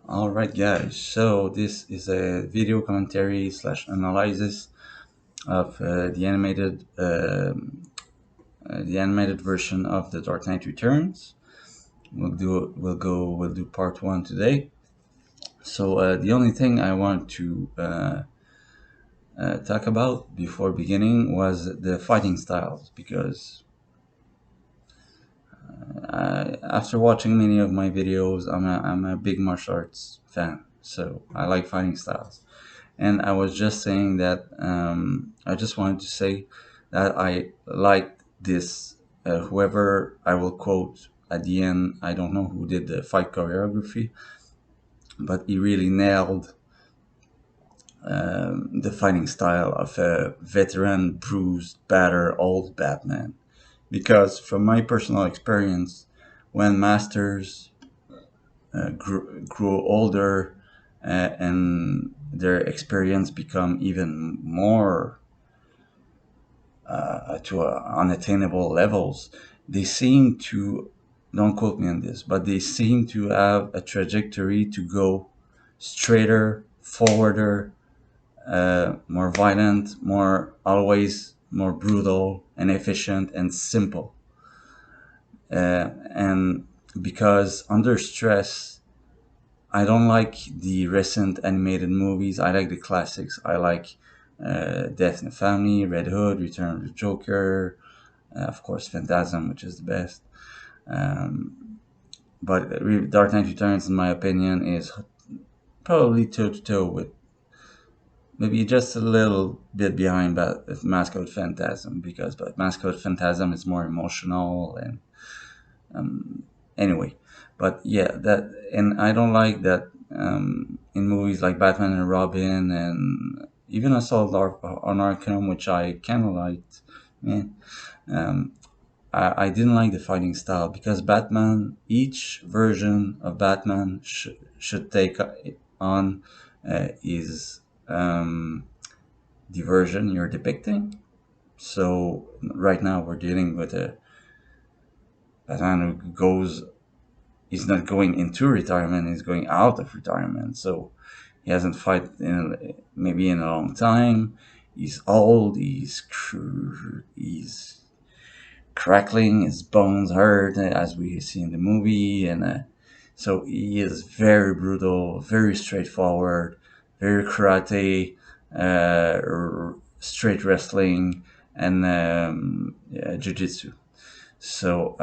All right, guys. So this is a video commentary slash analysis of the animated version of The Dark Knight Returns. We'll do part one today. So the only thing I want to talk about before beginning was the fighting styles because after watching many of my videos, I'm a big martial arts fan. So I like fighting styles. And I was just saying that I just wanted to say that I liked this. Whoever I will quote at the end, I don't know who did the fight choreography, but he really nailed the fighting style of a veteran, bruised, battered, old Batman. Because from my personal experience, when masters grew older and their experience become even more to unattainable levels, they seem to, don't quote me on this, but they seem to have a trajectory to go straighter, forwarder, more violent, more always more brutal and efficient and simple. And because under stress, I don't like the recent animated movies. I like the classics. I like Death in the Family, Red Hood, Return of the Joker, of course, Phantasm, which is the best. Um, but Dark Knight Returns, in my opinion, is probably toe to toe with maybe just a little bit behind Mask of Phantasm because but Mask of Phantasm is more emotional and anyway. But yeah, that and I don't like that in movies like Batman and Robin and even on Arkham, which I kind of liked. Yeah, um, I didn't like the fighting style because Batman, each version of Batman should take on is the version you're depicting. So right now we're dealing with a Batman who he's not going into retirement, he's going out of retirement. So he hasn't fought maybe in a long time. He's old, he's crackling, his bones hurt, as we see in the movie, and so he is very brutal, very straightforward, very karate, straight wrestling, and jiu-jitsu. So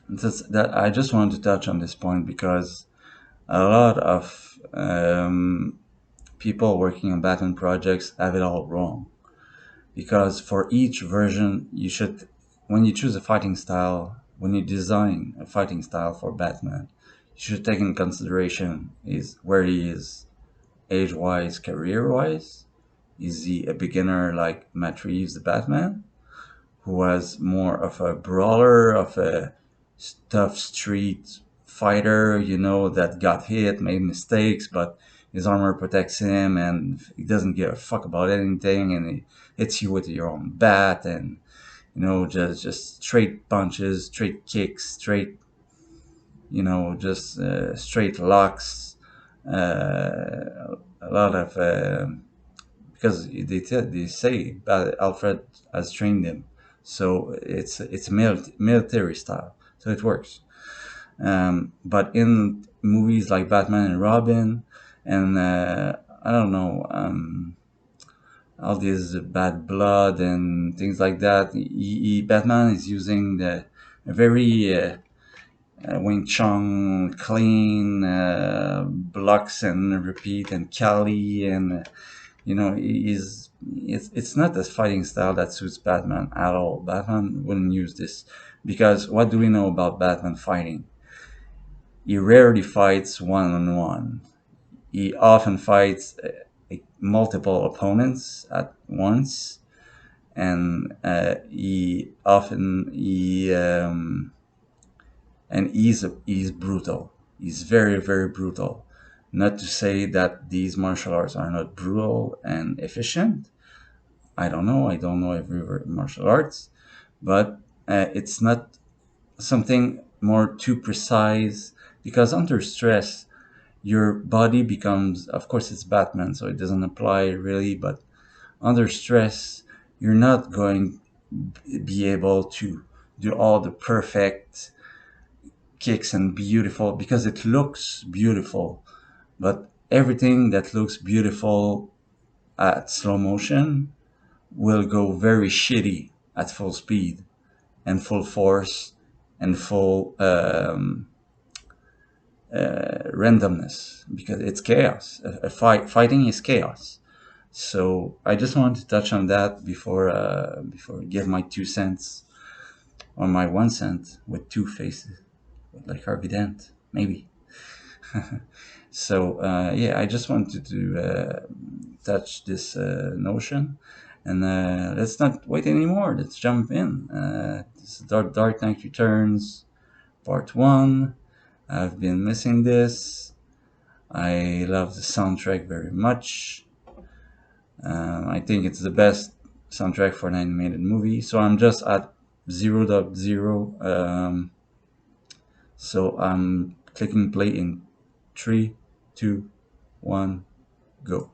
that I just wanted to touch on this point because a lot of people working on Batman projects have it all wrong because for each version you should when you choose a fighting style when you design a fighting style for Batman you should take in consideration is where he is age wise, career wise. Is he a beginner like Matt Reeves the Batman who was more of a brawler, of a tough street fighter, that got hit, made mistakes, but his armor protects him and he doesn't give a fuck about anything and he hits you with your own bat and just straight punches, straight kicks, straight just straight locks, a lot of because they say that Alfred has trained him, so it's military style, so it works. But in movies like Batman and Robin, and I don't know, all this bad blood and things like that, Batman is using the a very Wing Chun clean blocks and repeat and Kali and is it's not the fighting style that suits Batman at all. Batman wouldn't use this because what do we know about Batman fighting? He rarely fights one on one. He often fights multiple opponents at once, and he's brutal. He's very very brutal. Not to say that these martial arts are not brutal and efficient. I don't know. I don't know every martial arts, but it's not something more too precise because under stress, your body becomes, of course, it's Batman, so it doesn't apply really, but under stress, you're not going be able to do all the perfect kicks and beautiful because it looks beautiful, but everything that looks beautiful at slow motion will go very shitty at full speed and full force and full randomness because it's chaos. Fighting is chaos. So I just wanted to touch on that before I give my 2 cents or my 1 cent with two faces, like Harvey Dent, maybe. So yeah, I just wanted to touch this notion, and let's not wait anymore. Let's jump in. This is Dark Knight Returns, Part One. I've been missing this. I love the soundtrack very much. I think it's the best soundtrack for an animated movie. So I'm just at 0.0. So I'm clicking play in 3, 2, 1, go.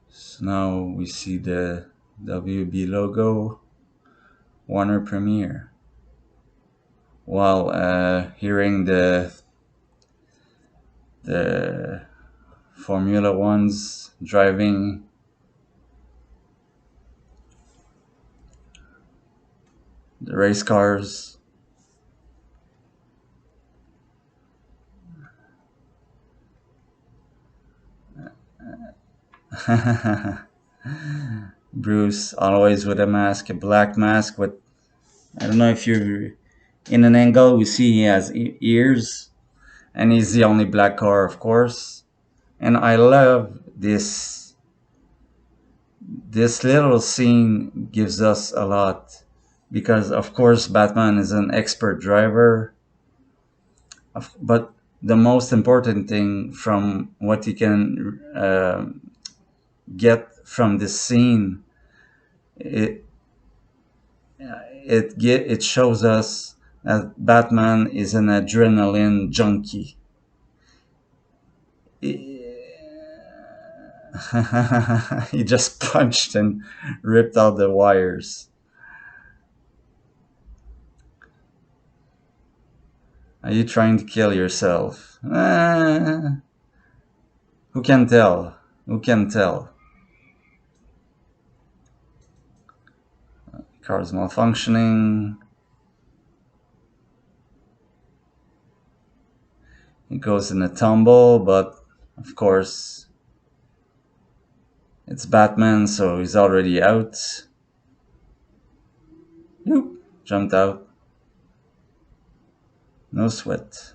So now we see the WB logo, Warner Premiere. While hearing the Formula Ones driving the race cars. Bruce always with a mask, a black mask with, I don't know if you're in an angle, we see he has ears, and he's the only black car, of course. And I love this little scene gives us a lot because, of course, Batman is an expert driver, but the most important thing from what he can get from this scene, it it shows us that Batman is an adrenaline junkie. He just punched and ripped out the wires. Are you trying to kill yourself? Who can tell? Who can tell? Car's malfunctioning. It goes in a tumble, but of course it's Batman, so he's already out. Yoop, jumped out. No sweat.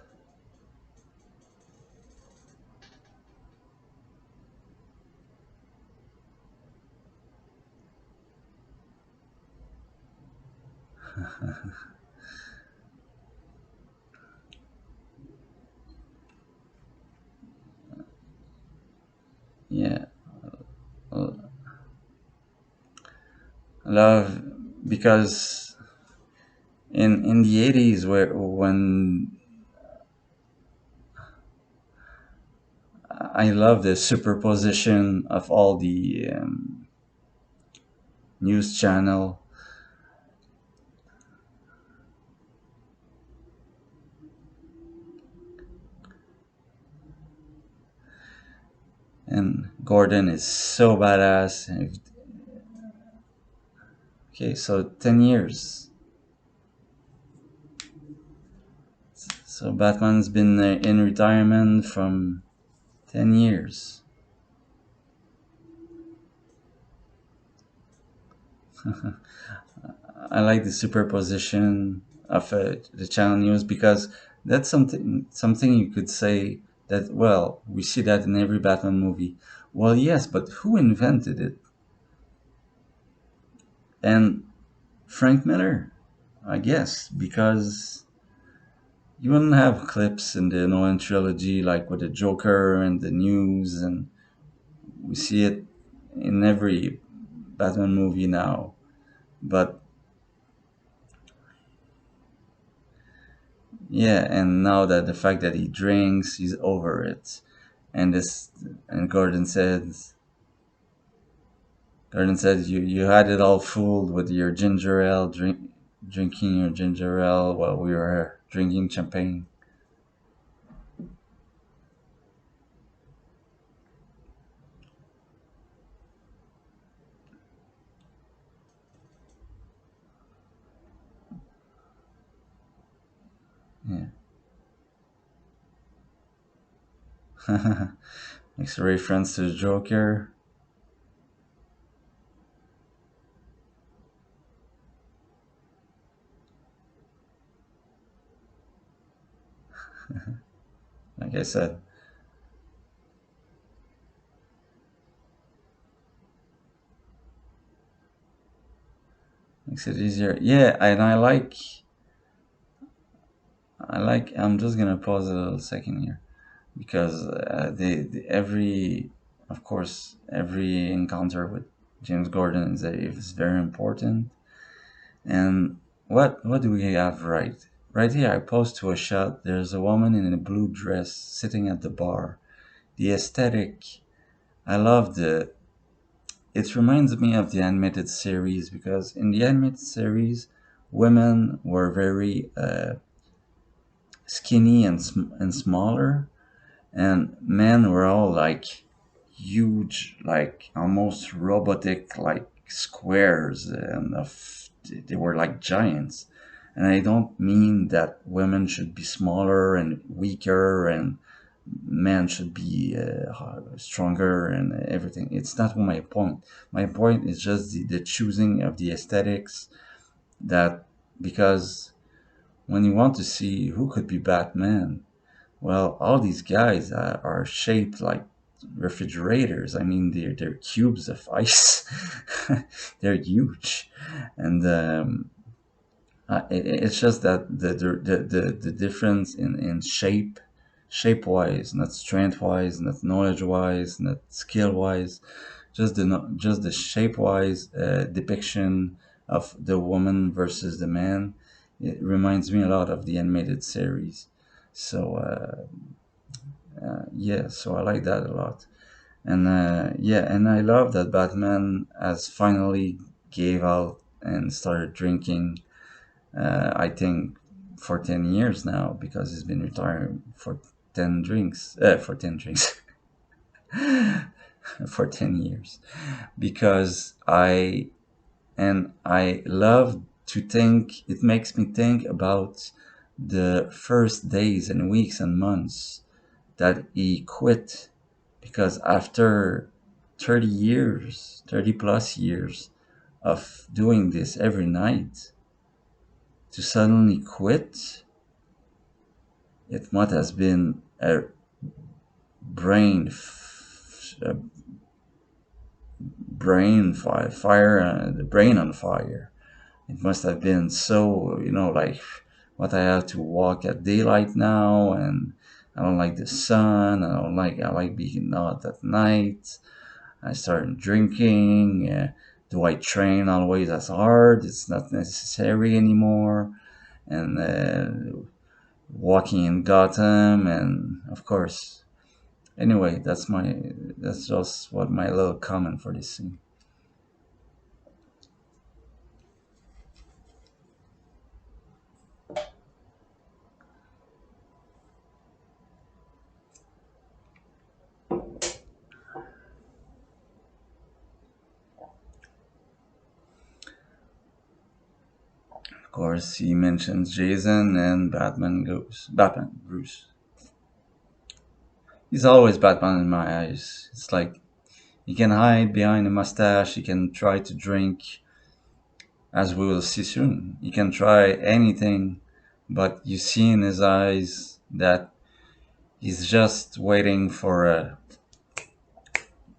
Yeah, love because in the 80s where when I love the superposition of all the news channel. And Gordon is so badass. Okay, so 10 years. So Batman's been in retirement from 10 years. I like the superposition of the channel news because that's something you could say that, well, we see that in every Batman movie. Well, yes, but who invented it? And Frank Miller, I guess, because you wouldn't have clips in the Nolan trilogy like with the Joker and the news, and we see it in every Batman movie now. But Yeah, and now that the fact that he drinks, he's over it. And this, and Gordon said, you had it all fooled with your ginger ale, drinking your ginger ale while we were drinking champagne. Yeah. Makes a reference to the Joker. Like I said, makes it easier. Yeah, and I'm just gonna pause a little second here because of course, every encounter with James Gordon is very important. And what do we have right? Right here, I pose to a shot. There's a woman in a blue dress sitting at the bar. The aesthetic, I love the. It reminds me of the animated series because in the animated series, women were very skinny and smaller, and men were all like huge, like almost robotic, like squares, and they were like giants. And I don't mean that women should be smaller and weaker and men should be stronger and everything. It's not my point. My point is just the choosing of the aesthetics, that because when you want to see who could be Batman, well, all these guys are shaped like refrigerators. I mean, they're cubes of ice. They're huge, and it's just that the difference in shape wise, not strength wise, not knowledge wise, not skill wise, just the shape wise depiction of the woman versus the man. It reminds me a lot of the animated series. So yeah, so I like that a lot. And yeah, and I love that Batman has finally gave out and started drinking. I think for 10 years now because he's been retired for 10 drinks. For 10 drinks, for 10 years. Because I love to think. It makes me think about the first days and weeks and months that he quit, because after 30 years, 30 plus years of doing this every night, to suddenly quit, it must have been a a brain fire, the brain on fire. It must have been so, like, what, I have to walk at daylight now, and I don't like the sun. I like being out at night. I started drinking. Do I train always as hard? It's not necessary anymore. And walking in Gotham, and of course. Anyway, that's just what my little comment for this scene. Of course, he mentions Jason and Batman Bruce. He's always Batman in my eyes. It's like he can hide behind a mustache. He can try to drink, as we will see soon. He can try anything, but you see in his eyes that he's just waiting for a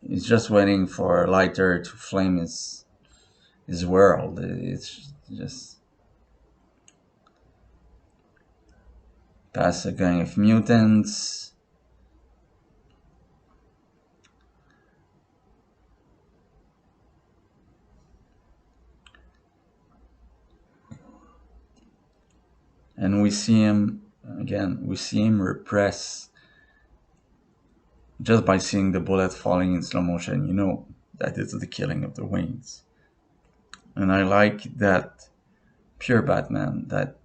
he's just waiting for a lighter to flame his world. It's just past a gang of mutants. And we see him again, we see him repress just by seeing the bullet falling in slow motion. You know that it's the killing of the Waynes. And I like that pure Batman. That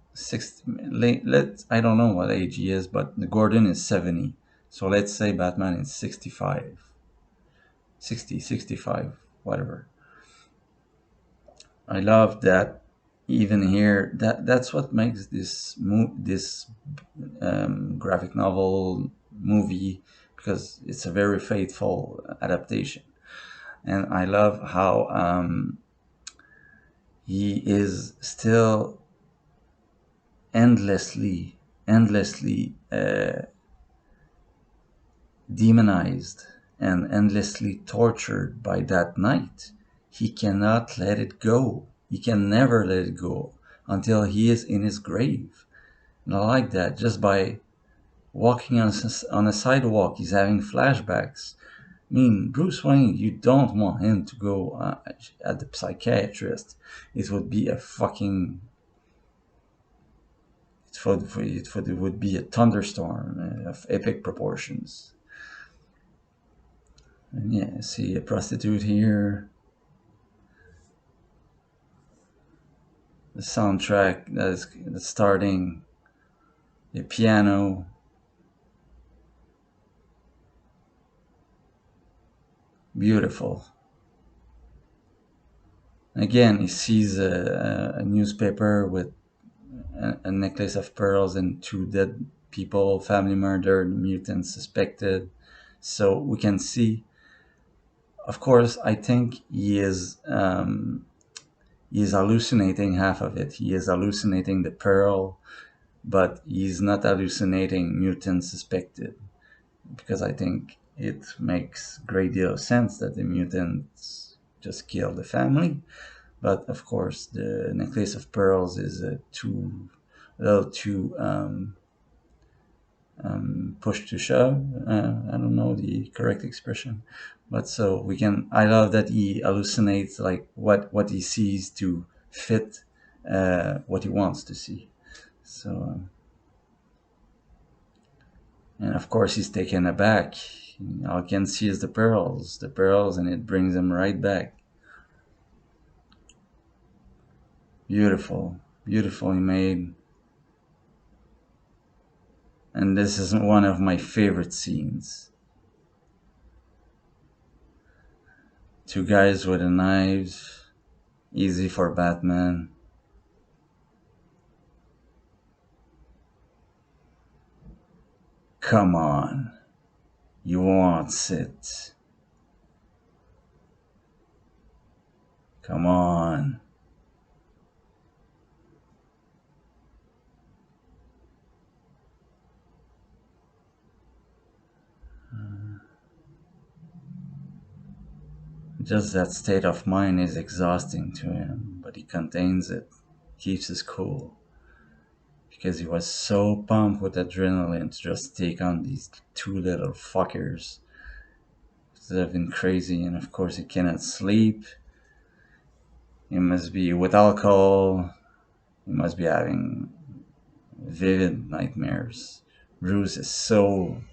let I don't know what age he is, but Gordon is 70. So let's say Batman is 65, 60, 65, whatever. I love that. Even here, that's what makes this graphic novel movie, because it's a very faithful adaptation. And I love how he is still endlessly demonized and endlessly tortured by that night. He cannot let it go. He can never let it go until he is in his grave. And I like that. Just by walking on a sidewalk, he's having flashbacks. I mean, Bruce Wayne, you don't want him to go at the psychiatrist. It would be a fucking. It would be a thunderstorm of epic proportions. And yeah, see a prostitute here. The soundtrack that's starting. The piano. Beautiful. Again, he sees a newspaper with a necklace of pearls and two dead people, family murdered, mutants suspected. So we can see, of course, I think he is hallucinating half of it. He is hallucinating the pearl, but he's not hallucinating mutants suspected, because I think it makes great deal of sense that the mutants just kill the family. But of course, the necklace of pearls is a little too push to shove. I don't know the correct expression, but so we can. I love that he hallucinates like what he sees to fit what he wants to see. So, and of course he's taken aback. All he can see is the pearls, and it brings him right back. Beautiful, beautifully made. And this is one of my favorite scenes. Two guys with a knife, easy for Batman. Come on, you want it. Come on. Just that state of mind is exhausting to him, but he contains it, keeps his cool, because he was so pumped with adrenaline to just take on these two little fuckers that have been crazy. And of course, he cannot sleep. He must be with alcohol. He must be having vivid nightmares. Bruce is so.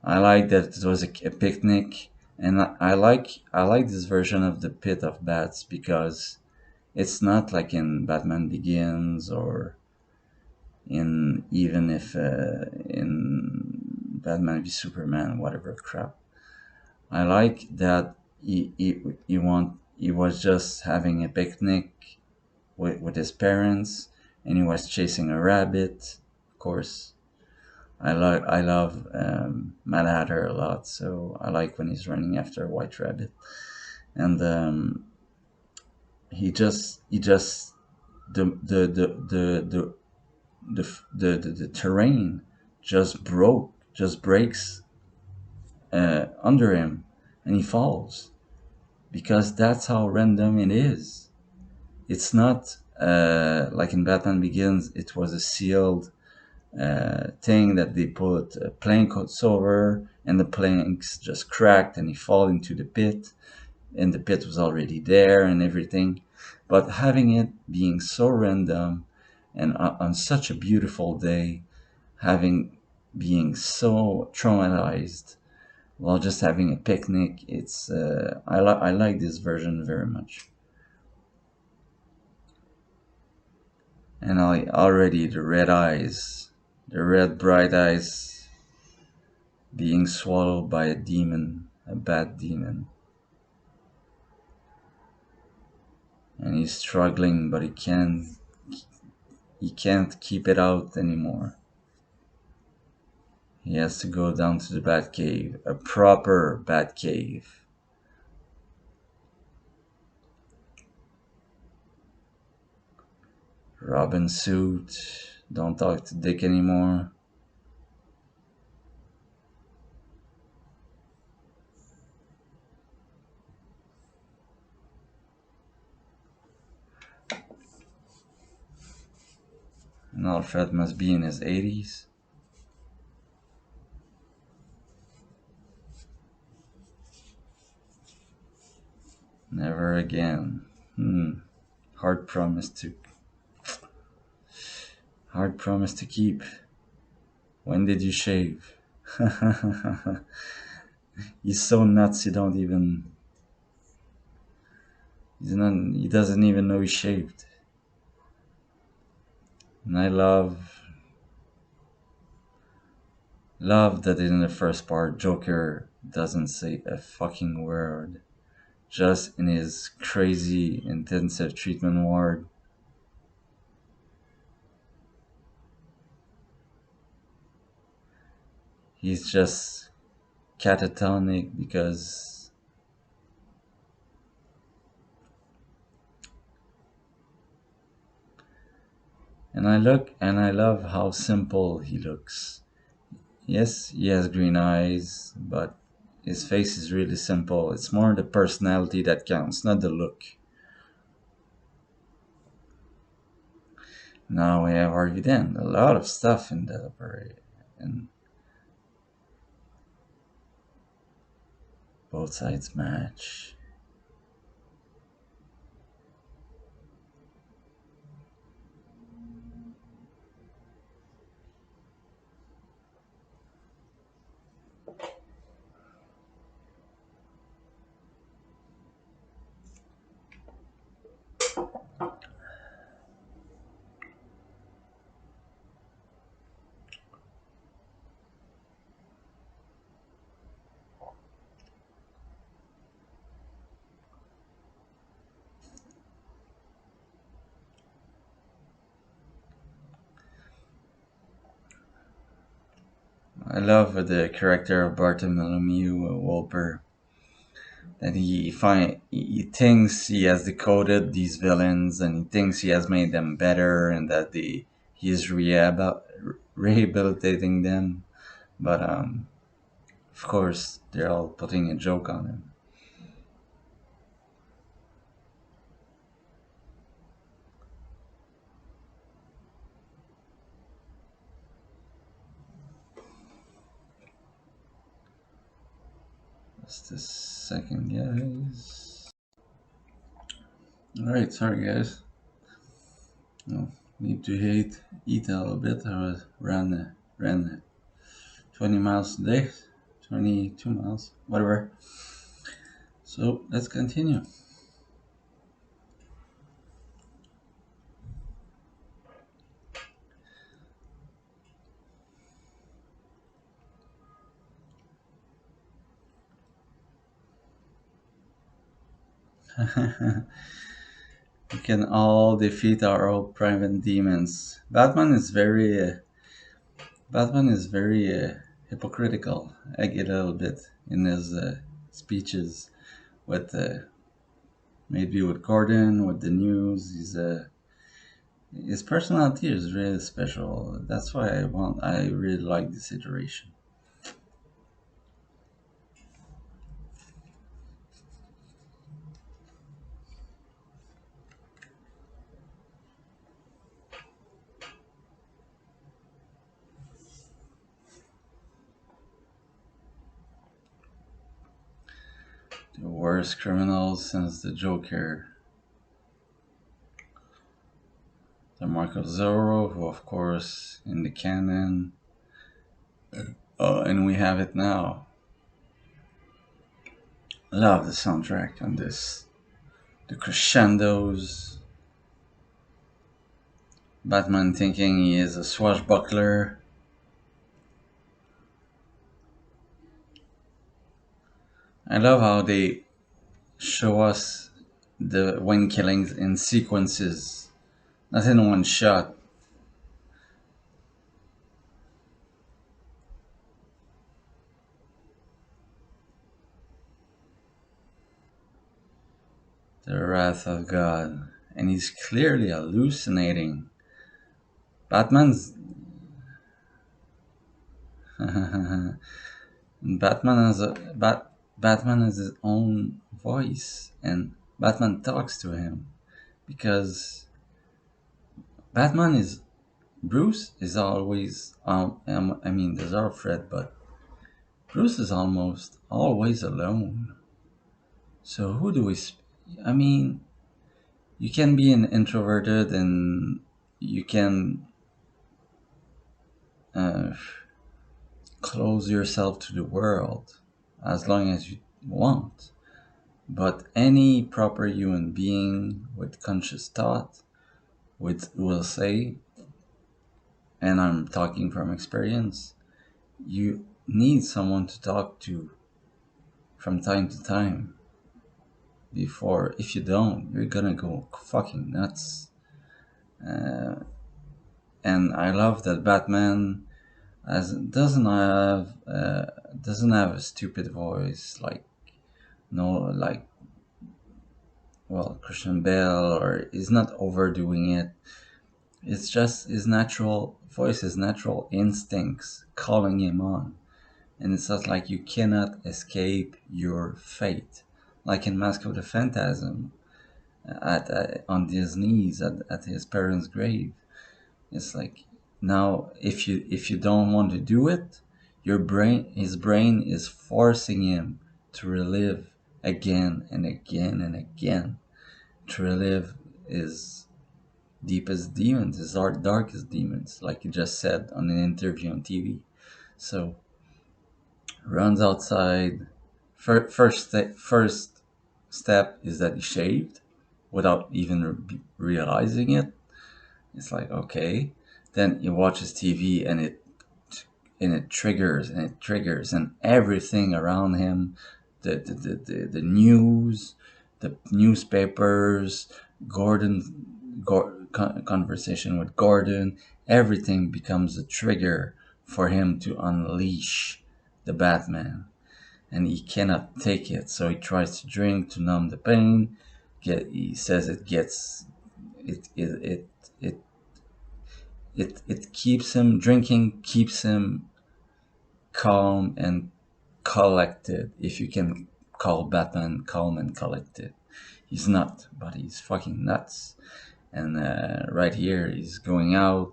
I like that it was a picnic, and I like this version of the Pit of Bats, because it's not like in Batman Begins, or in even if in Batman v Superman, whatever crap. I like that he was just having a picnic with his parents, and he was chasing a rabbit. Of course, I love Mad Hatter a lot, so I like when he's running after a white rabbit. And he just the the terrain just breaks under him, and he falls, because that's how random it is. It's not like in Batman Begins. It was a sealed thing that they put planks over, and the planks just cracked, and he fall into the pit, and the pit was already there and everything. But having it being so random, And on such a beautiful day, having being so traumatized while just having a picnic, it's I like this version very much. And I already the red eyes, the red bright eyes being swallowed by a demon, a bad demon. And he's struggling, but he can't keep it out anymore. He has to go down to the bat cave, a proper bat cave. Robin suit, don't talk to Dick anymore. And Alfred must be in his 80s. Never again. Hard promise to hard promise to keep. When did you shave? He's so nuts he don't even he doesn't even know he shaved. And I love that in the first part Joker doesn't say a fucking word. Just in his crazy intensive treatment ward. He's just catatonic because and I love how simple he looks. Yes, he has green eyes, but his face is really simple. It's more the personality that counts, not the look. Now we have Harvey Dent. A lot of stuff in the parade, and both sides match. I love the character of Bartholomew Wolper. That he thinks he has decoded these villains and he thinks he has made them better and that he is rehabilitating them, but of course they're all putting a joke on him. Just a second, guys. All right, sorry guys. No, need to eat a little bit. I ran 20 miles today, 22 miles, whatever. So let's continue. We can all defeat our old private demons. Batman is very hypocritical. I get a little bit in his speeches with maybe with Gordon, with the news. His personality is really special. That's why I really like this iteration. The worst criminals since the Joker, the Mark of Zorro, who of course in the canon, and we have it now. Love the soundtrack on this. The crescendos, Batman thinking he is a swashbuckler. I love how they show us the Wayne killings in sequences, not in one shot. The wrath of God. And he's clearly hallucinating. Batman's Batman has Batman has his own voice, and Batman talks to him because Batman is Bruce is always I mean there's Alfred, but Bruce is almost always alone. So who do we? I mean, you can be an introverted and you can uh, close yourself to the world as long as you want. But any proper human being with conscious thought will say, and I'm talking from experience, you need someone to talk to from time to time. Before, if you don't, you're gonna go fucking nuts. Uh, and I love that Batman as doesn't have a stupid voice like no like well Christian Bale, or he's not overdoing it. It's just his natural voice, his natural instincts calling him on. And it's just like you cannot escape your fate. Like in Mask of the Phantasm, on his knees at his parents' grave. It's like now if you don't want to do it, his brain is forcing him to relive again and again and again. To relive his deepest demons, his darkest demons, like he just said on an interview on TV. So runs outside. First step is that he shaved without even realizing it. It's like okay. Then he watches TV and it triggers and it triggers and everything around him, the news, the newspapers, conversation with Gordon, everything becomes a trigger for him to unleash the Batman, and he cannot take it, so he tries to drink to numb the pain. He says it it it keeps him drinking, keeps him calm and collected. If you can call Batman calm and collected, he's not, but he's fucking nuts. And right here, he's going out,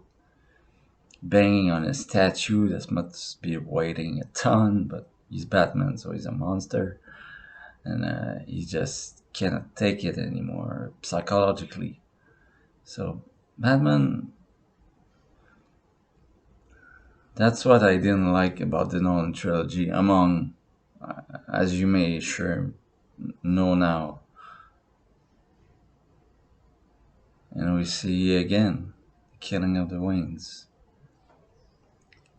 banging on a statue that must be weighing a ton, but he's Batman, so he's a monster, and he just cannot take it anymore psychologically. So Batman, that's what I didn't like about the Nolan trilogy. Among, as you may sure know now, and we see again, the killing of the Waynes.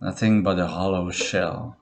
Nothing but a hollow shell.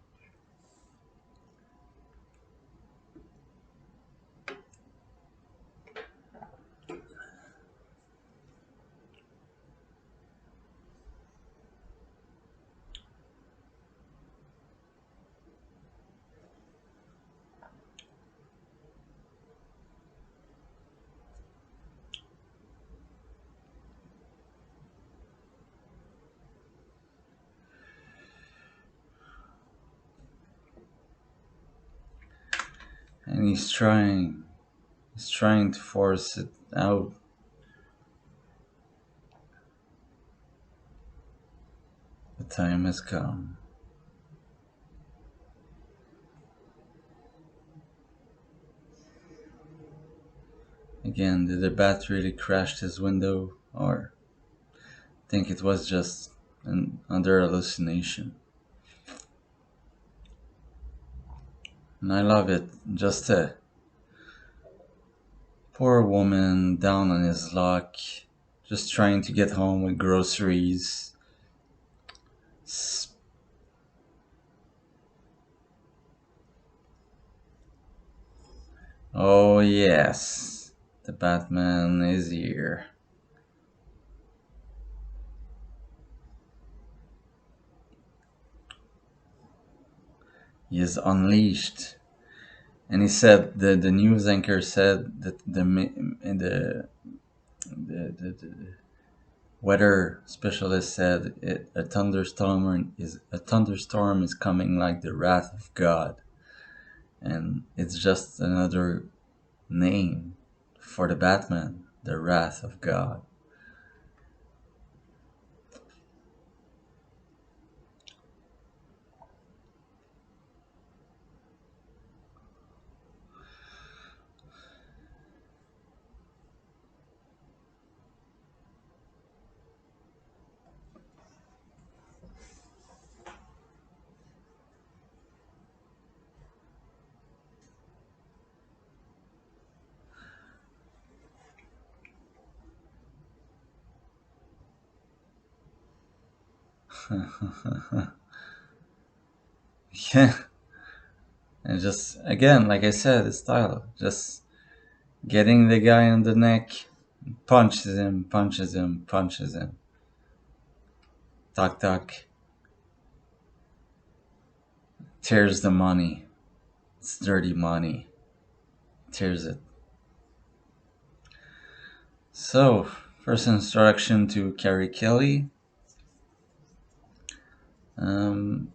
And he's trying to force it out. The time has come. Again, did the bat really crash his window? Or think it was just an under hallucination. And I love it. Just a poor woman down on his luck, just trying to get home with groceries. S- Oh, yes, the Batman is here. He is unleashed. And he said, the news anchor said that the weather specialist said a thunderstorm is coming like the wrath of God, and it's just another name for the Batman, the wrath of God. Yeah, and just again, like I said, it's style. Just getting the guy on the neck, punches him, punches him, punches him. Tuck tuck, tears the money. It's dirty money. Tears it. So, first introduction to Carrie Kelly. Um,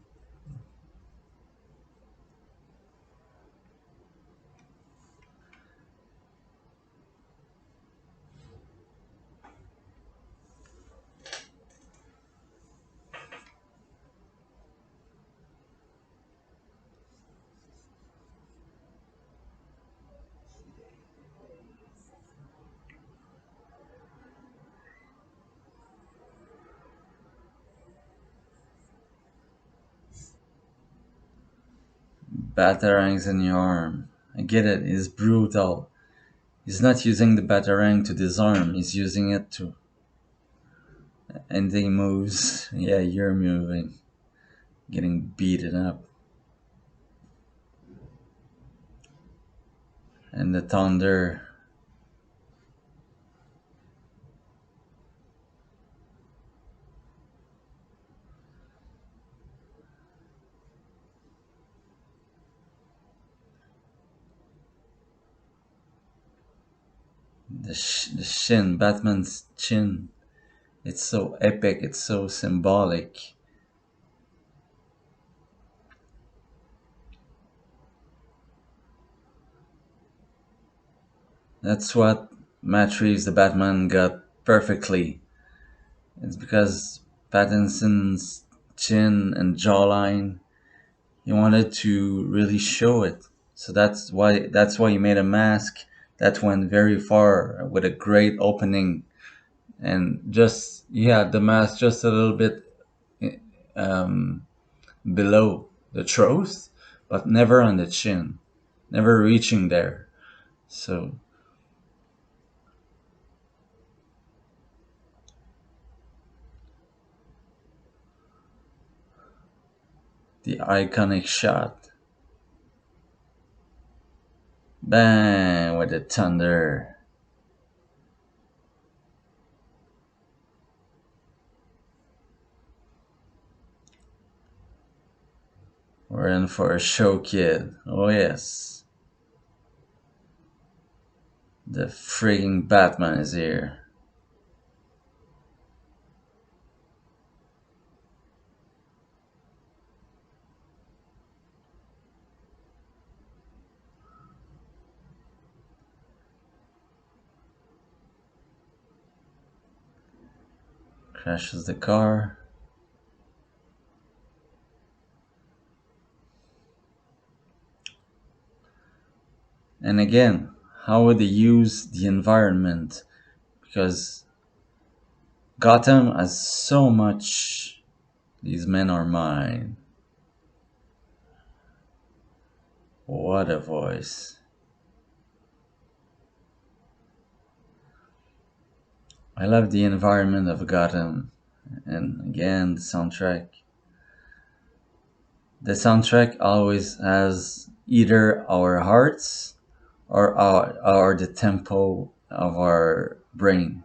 Batarangs in your arm. I get it. It's brutal. He's not using the batarang to disarm. He's using it to. And he moves. Yeah, you're moving. Getting beaten up. And the thunder. The shin. Batman's chin. It's so epic. It's so symbolic. That's what Matt Reeves, the Batman, got perfectly. It's because Pattinson's chin and jawline, he wanted to really show it. So that's why he made a mask that went very far with a great opening, and just yeah, the mask just a little bit um, below the throat, but never on the chin, never reaching there. So the iconic shot, bang with the thunder. We're in for a show, kid. Oh yes, the freaking Batman is here. Crashes the car. And again, how would they use the environment? Because Gotham has so much. These men are mine. What a voice. I love the environment of Gotham. And again, the soundtrack. The soundtrack always has either our hearts or the tempo of our brain.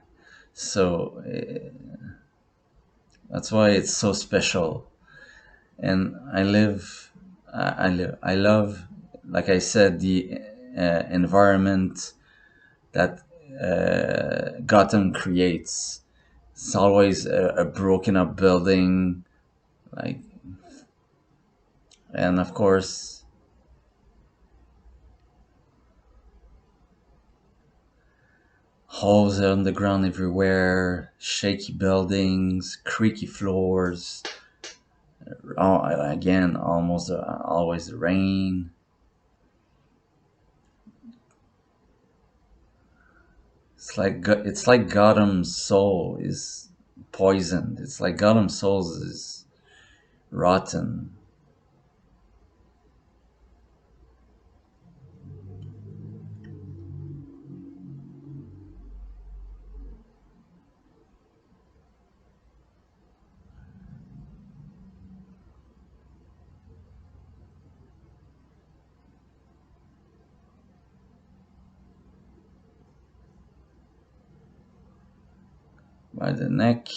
So that's why it's so special. And I love, like I said, the environment that Gotham creates. It's always a broken up building, like, and of course, holes on the ground everywhere, shaky buildings, creaky floors. Again, almost always the rain. It's like Gotham's soul is poisoned. It's like Gotham's soul is rotten. By the neck.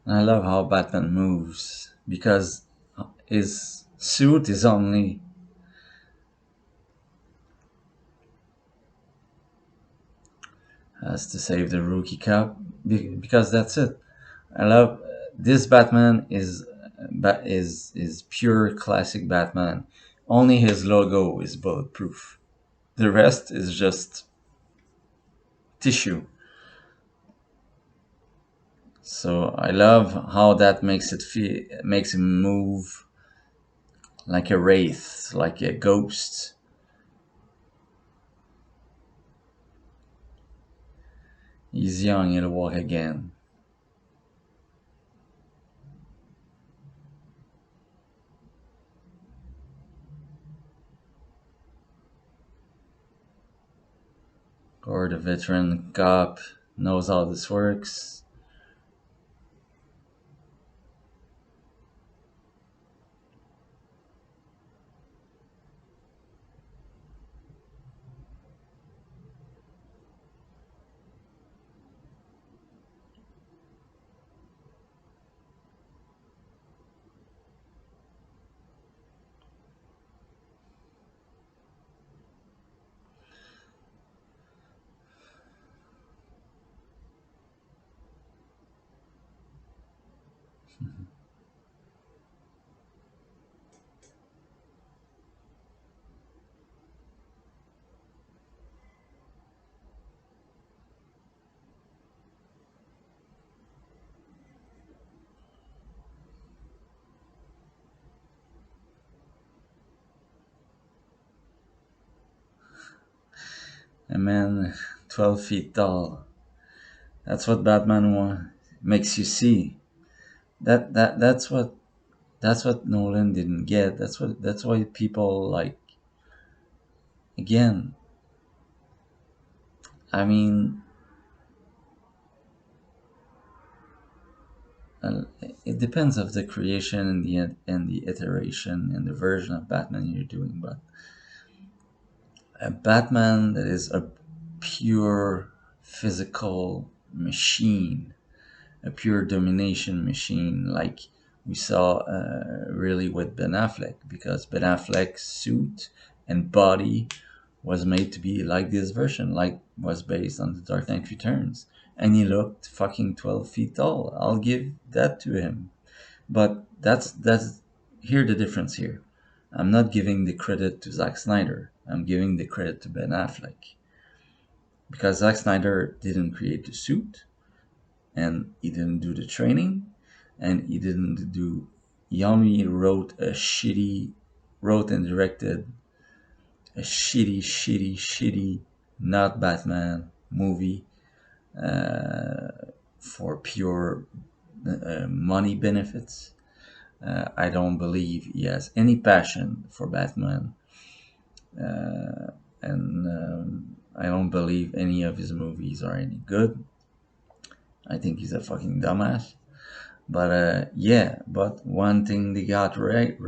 And I love how Batman moves because his suit is only has to save the rookie cup because that's it. I love this Batman is pure classic Batman. Only his logo is bulletproof. The rest is just tissue. So I love how that makes him move like a wraith, like a ghost. He's young, he'll walk again. Or the veteran cop knows how this works. A man 12 feet tall. That's what makes you see. That's what Nolan didn't get. That's why people like again. I mean, uh, it depends of the creation and the iteration and the version of Batman you're doing, but a Batman that is a pure physical machine, a pure domination machine, like we saw really with Ben Affleck, because Ben Affleck's suit and body was made to be like this version, like was based on the Dark Knight Returns, and he looked fucking 12 feet tall. I'll give that to him, but that's here the difference here. I'm not giving the credit to Zack Snyder. I'm giving the credit to Ben Affleck because Zack Snyder didn't create the suit, and he didn't do the training, and he didn't do he only wrote and directed a shitty, not Batman movie uh, for pure money benefits. I don't believe he has any passion for Batman, and I don't believe any of his movies are any good. I think he's a fucking dumbass. But yeah, but one thing they got right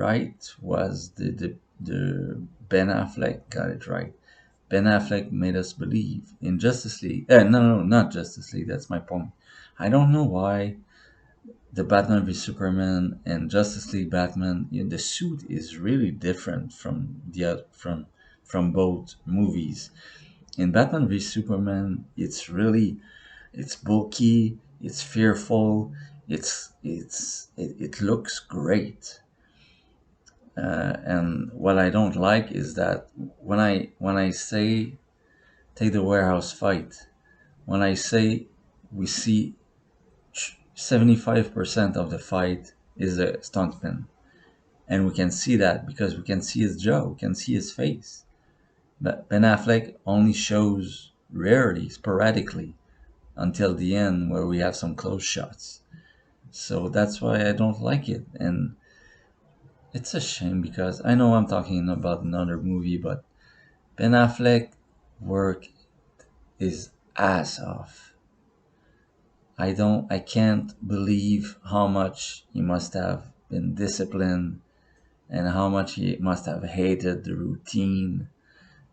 was the Ben Affleck got it right. Ben Affleck made us believe in Justice League. No, not Justice League. That's my point. I don't know why the Batman v Superman and Justice League Batman, the suit is really different from from both movies. In Batman v Superman, it's bulky, it's fearful, it looks great. And what I don't like is that when I say take the warehouse fight, when I say we see 75% of the fight is a stuntman, and we can see that because we can see his jaw, we can see his face. But Ben Affleck only shows rarely, sporadically, until the end where we have some close shots. So that's why I don't like it. And it's a shame because I know I'm talking about another movie, but Ben Affleck work is ass off. I can't believe how much he must have been disciplined and how much he must have hated the routine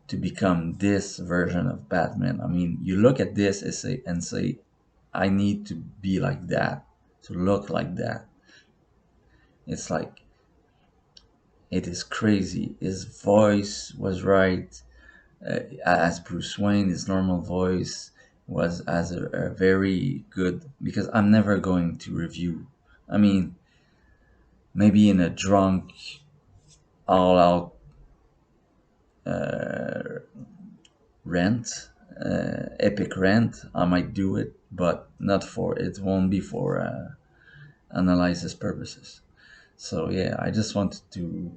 to become this version of Batman. I mean, you look at this and say, I need to be like that, to look like that. It's like, it is crazy. His voice was right. As Bruce Wayne, his normal voice was as a very good, because I'm never going to review. I mean, maybe in a drunk, all out rant, epic rant, I might do it, but not for it won't be for analysis purposes. So yeah, I just wanted to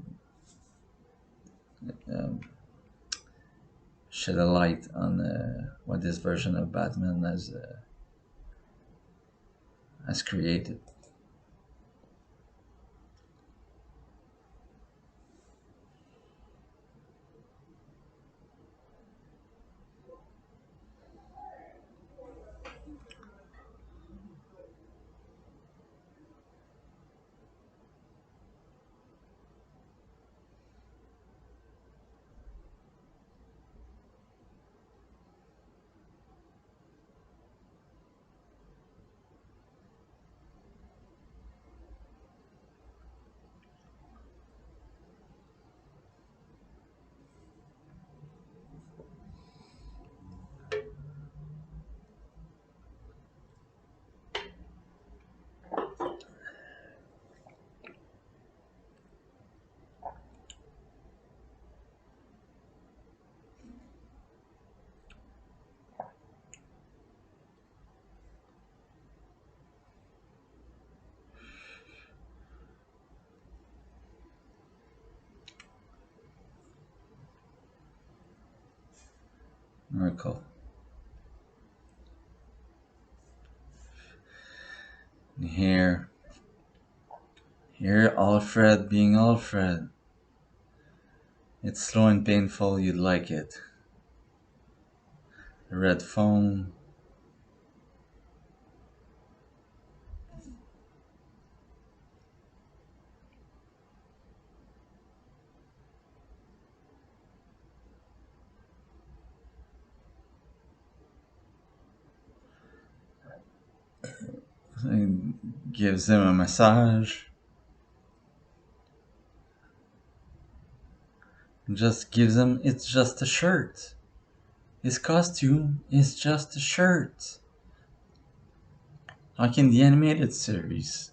shed a light on what this version of Batman has created. Miracle. Here, here, Alfred being Alfred. It's slow and painful. You'd like it. The red phone. It gives him a massage. Just gives him. It's just a shirt. His costume is just a shirt. Like in the animated series.